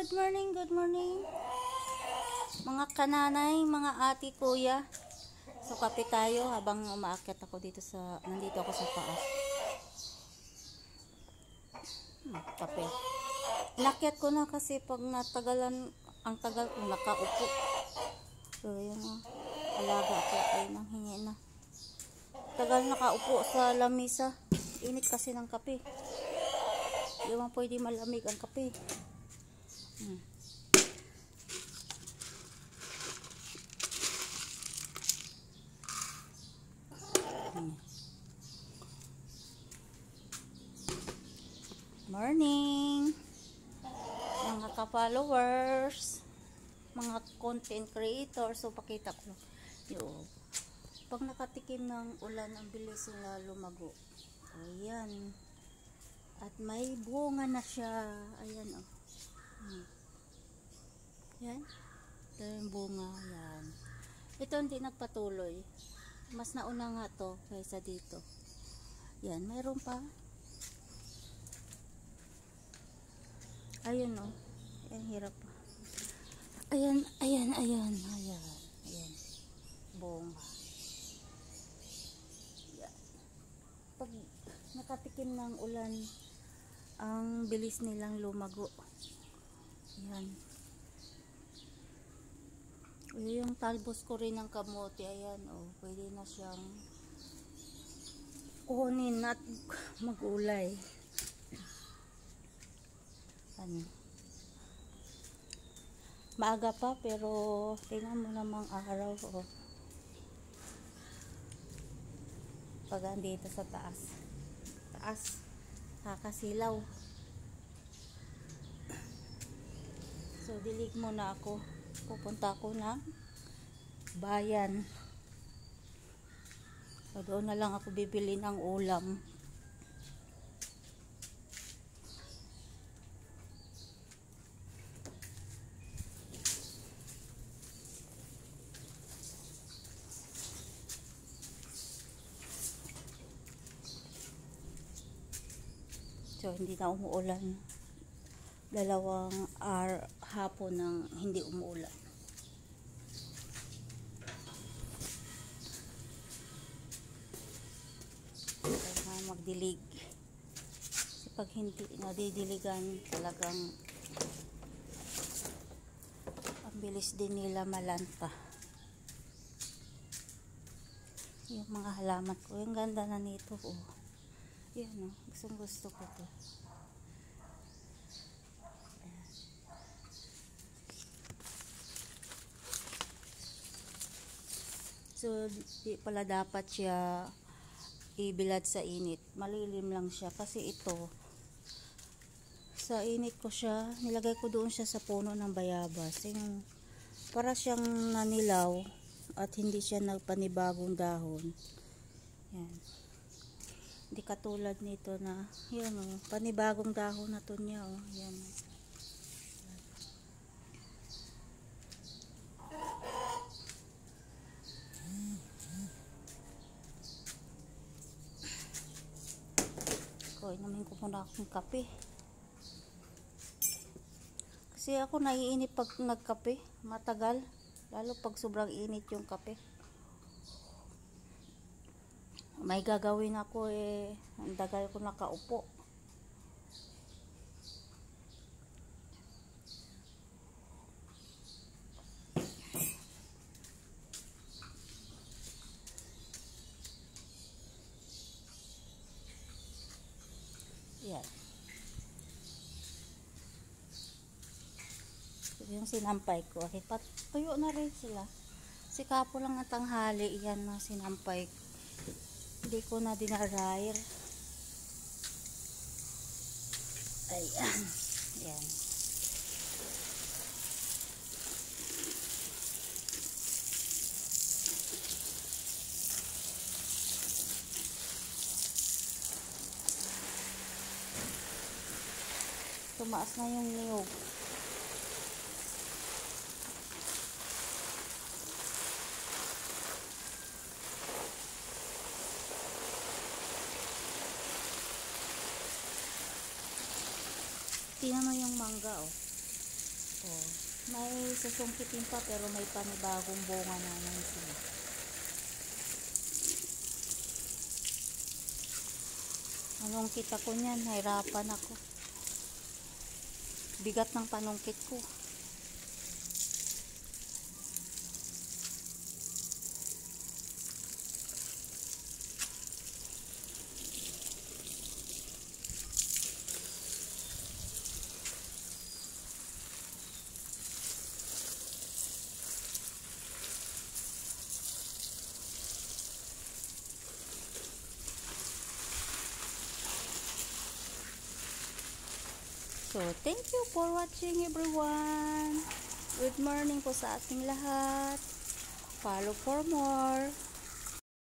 good morning, good morning. Mga kananay, mga ate, kuya. So, kape tayo habang umaakyat ako dito nandito ako sa taas. Kape. Inakyat ko na kasi pag natagalan, ang tagal ko nakaupo. So, yung alaga ko ay nanghingi na. Tagal nakaupo sa lamisa. Init kasi ng kape. Hindi mo pwede malamig ang kape. Morning mga ka-followers, mga content creators. So pakita ko yung pag nakatikim ng ulan ang bilis nila lumago. Ayan, at may bunga na siya. Ayan oh. Yan, ito yung bunga. Yan, ito hindi nagpatuloy, mas nauna nga to kaysa dito. Yan, mayroon pa. Ayun oh, ayan, hirap pa. Ayan, bunga. Yan. Pag nakatikim ng ulan, ang bilis nilang lumago. Yan. Yung talbos ko rin ng kamote, ayan oh, pwede na siyang kunin at magulay. Ano, maaga pa pero tingnan mo namang araw oh. Pag andito sa taas kakasilaw. So dilig muna ako, pupunta ako ng bayan. So doon na lang ako bibili ng ulam. So hindi na umuulan. Dalawang hapon nang hindi umuulan. Kaya magdilig. Kasi pag hindi nadidiligan, talagang ang bilis din nila malanta. Yung mga halaman ko, yung ganda na nito oh. Yan o, gusto ko to. So di pala dapat siya ibilad sa init, malilim lang siya kasi ito sa init ko siya, nilagay ko doon siya sa puno ng bayabas. Yung para siyang nanilaw at hindi siya nagpanibagong dahon. Yan, hindi katulad nito na yan oh, panibagong dahon na to niya oh. Yan. Inumin ko muna akong kape. Kasi ako naiinip pag nagkape, matagal. Lalo pag sobrang init yung kape. May gagawin ako eh, ang tagal ko nakaupo. Yan. Yung sinampay ko, okay, tuyo na rin sila. Sikapo lang ang tanghali, yan na sinampay. Hindi ko na dinarair. Ayan. Yan. Tumaas na yung niyog. Tingnan mo yung mangga oh. Oh, may susungkitin pa pero may panibagong bunga naman sila. Anong kita ko niyan? Nahirapan ako. Bigat ng panungkit ko. So, thank you for watching everyone. Good morning po sa ating lahat. Follow for more.